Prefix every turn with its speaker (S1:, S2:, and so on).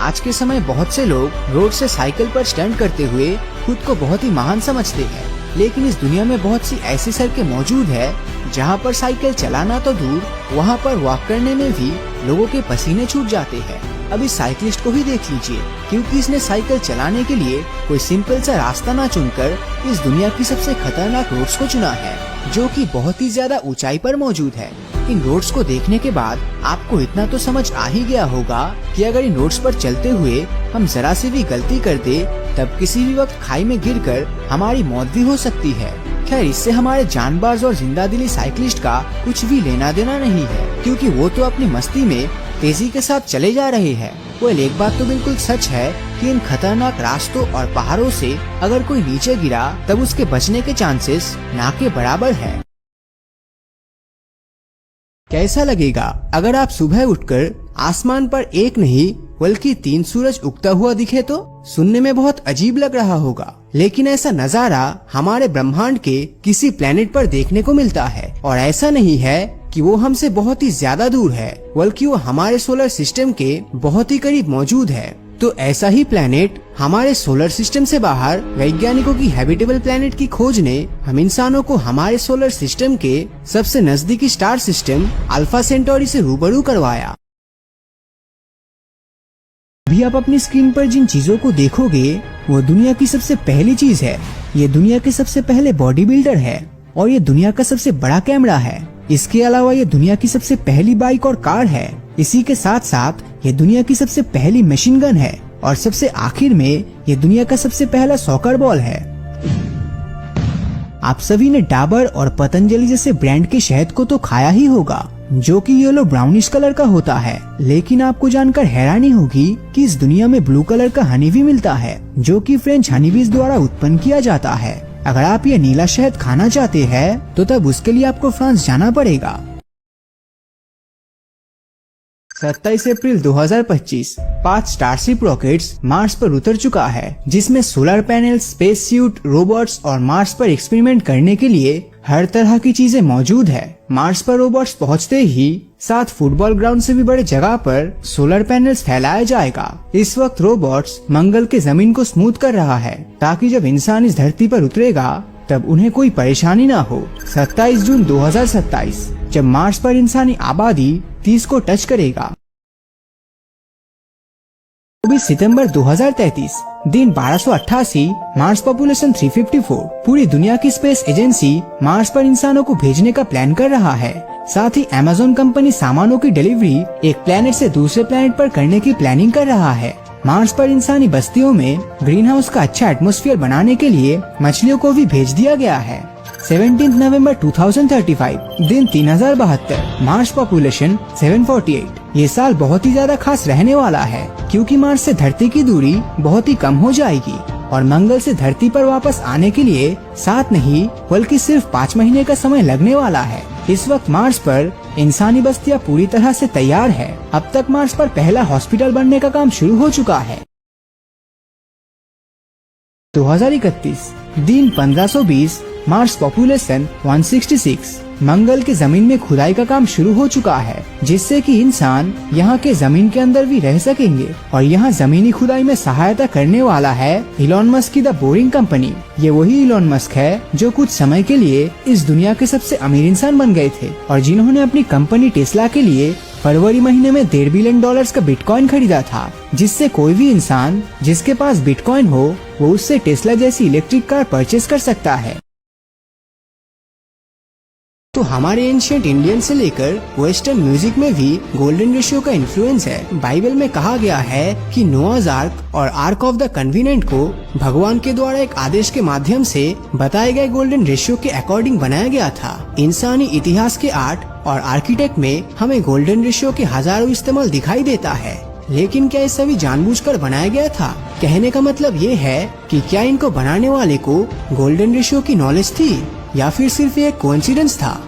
S1: आज के समय बहुत से लोग रोड से साइकिल पर स्टंट करते हुए खुद को बहुत ही महान समझते हैं, लेकिन इस दुनिया में बहुत सी ऐसी सड़कें मौजूद है जहाँ पर साइकिल चलाना तो दूर, वहाँ पर वॉक करने में भी लोगों के पसीने छूट जाते हैं। अब इस साइकिलिस्ट को ही देख लीजिए, क्योंकि इसने साइकिल चलाने के लिए कोई सिंपल सा रास्ता ना चुनकर इस दुनिया की सबसे खतरनाक रोड्स को चुना है, जो कि बहुत ही ज्यादा ऊंचाई पर मौजूद है। इन रोड्स को देखने के बाद आपको इतना तो समझ आ ही गया होगा कि अगर इन रोड्स पर चलते हुए हम जरा सी भी गलती कर दे तब किसी भी वक्त खाई में गिरकर हमारी मौत भी हो सकती है। खैर, इससे हमारे जानबाज और जिंदादिली साइकिलिस्ट का कुछ भी लेना देना नहीं है, क्योंकि वो तो अपनी मस्ती में तेजी के साथ चले जा रहे हैं। वेल, एक बात तो बिल्कुल सच है कि इन खतरनाक रास्तों और पहाड़ों से अगर कोई नीचे गिरा तब उसके बचने के चांसेस ना के बराबर है। कैसा लगेगा अगर आप सुबह उठकर आसमान पर एक नहीं बल्कि 3 सूरज उगता हुआ दिखे तो? सुनने में बहुत अजीब लग रहा होगा, लेकिन ऐसा नजारा हमारे ब्रह्मांड के किसी प्लेनेट पर देखने को मिलता है। और ऐसा नहीं है कि वो हमसे बहुत ही ज्यादा दूर है, बल्कि वो हमारे सोलर सिस्टम के बहुत ही करीब मौजूद है। तो ऐसा ही प्लेनेट हमारे सोलर सिस्टम से बाहर वैज्ञानिकों की हैबिटेबल प्लेनेट की खोज ने हम इंसानों को हमारे सोलर सिस्टम के सबसे नजदीकी स्टार सिस्टम अल्फा सेंटोरी से रूबरू करवाया। अभी आप अपनी स्क्रीन पर जिन चीजों को देखोगे वो दुनिया की सबसे पहली चीज है। ये दुनिया के सबसे पहले बॉडी बिल्डर है और ये दुनिया का सबसे बड़ा कैमरा है। इसके अलावा ये दुनिया की सबसे पहली बाइक और कार है। इसी के साथ साथ ये दुनिया की सबसे पहली मशीन गन है और सबसे आखिर में ये दुनिया का सबसे पहला सॉकर बॉल है। आप सभी ने डाबर और पतंजलि जैसे ब्रांड के शहद को तो खाया ही होगा, जो कि येलो ब्राउनिश कलर का होता है। लेकिन आपको जानकर हैरानी होगी कि इस दुनिया में ब्लू कलर का हनी भी मिलता है, जो कि फ्रेंच हनीबीज द्वारा उत्पन्न किया जाता है। अगर आप ये नीला शहद खाना चाहते हैं तो तब उसके लिए आपको फ्रांस जाना पड़ेगा। 27 अप्रैल 2025 5 स्टारशिप रॉकेट्स मार्स पर उतर चुका है, जिसमें solar panel, space suit, robots और मार्स पर एक्सपेरिमेंट करने के लिए हर तरह की चीजें मौजूद है। मार्स पर रोबोट्स पहुंचते ही 7 फुटबॉल ग्राउंड से भी बड़े जगह पर सोलर पैनल्स फैलाया जाएगा। इस वक्त रोबोट्स मंगल के जमीन को स्मूथ कर रहा है, ताकि जब इंसान इस धरती पर उतरेगा तब उन्हें कोई परेशानी ना हो। 27 जून 2027 जब मार्स पर इंसानी आबादी 30 को टच करेगा। 24 सितंबर 2033 दिन 1288 मार्स पॉपुलेशन 354। पूरी दुनिया की स्पेस एजेंसी मार्स पर इंसानों को भेजने का प्लान कर रहा है। साथ ही अमेज़न कंपनी सामानों की डिलीवरी एक प्लेनेट से दूसरे प्लेनेट पर करने की प्लानिंग कर रहा है। मार्स पर इंसानी बस्तियों में ग्रीन हाउस का अच्छा एटमॉस्फेयर बनाने के लिए मछलियों को भी भेज दिया गया है। 17 नवंबर 2035 दिन 3072 मार्स पॉपुलेशन 748। ये साल बहुत ही ज्यादा खास रहने वाला है, क्योंकि मार्स से धरती की दूरी बहुत ही कम हो जाएगी और मंगल से धरती पर वापस आने के लिए 7 नहीं बल्कि सिर्फ 5 महीने का समय लगने वाला है। इस वक्त मार्स पर इंसानी बस्तियां पूरी तरह से तैयार है। अब तक मार्स पर पहला हॉस्पिटल बनने का काम शुरू हो चुका है। 2031 दिन 1520 मार्स पॉपुलेशन 166। मंगल के जमीन में खुदाई का काम शुरू हो चुका है, जिससे कि इंसान यहाँ के जमीन के अंदर भी रह सकेंगे। और यहाँ जमीनी खुदाई में सहायता करने वाला है इलॉन मस्क की द बोरिंग कंपनी। ये वही इलॉन मस्क है जो कुछ समय के लिए इस दुनिया के सबसे अमीर इंसान बन गए थे और जिन्होंने अपनी कंपनी टेस्ला के लिए फरवरी महीने में $1.5 बिलियन का बिटकॉइन खरीदा था, जिससे कोई भी इंसान जिसके पास बिटकॉइन हो वो उससे टेस्ला जैसी इलेक्ट्रिक कार परचेज कर सकता है। तो हमारे एंशिएंट इंडियन से लेकर वेस्टर्न म्यूजिक में भी गोल्डन रेशियो का इन्फ्लुएंस है। बाइबल में कहा गया है कि नोआज आर्क और आर्क ऑफ द कन्वीनेंट को भगवान के द्वारा एक आदेश के माध्यम से बताए गए गोल्डन रेशियो के अकॉर्डिंग बनाया गया था। इंसानी इतिहास के आर्ट और आर्किटेक्ट में हमें गोल्डन रेशियो के हजारों इस्तेमाल दिखाई देता है, लेकिन क्या ये सभी जानबूझकर बनाया गया था? कहने का मतलब ये है कि क्या इनको बनाने वाले को गोल्डन रेशियो की नॉलेज थी या फिर सिर्फ एक कोइंसिडेंस था?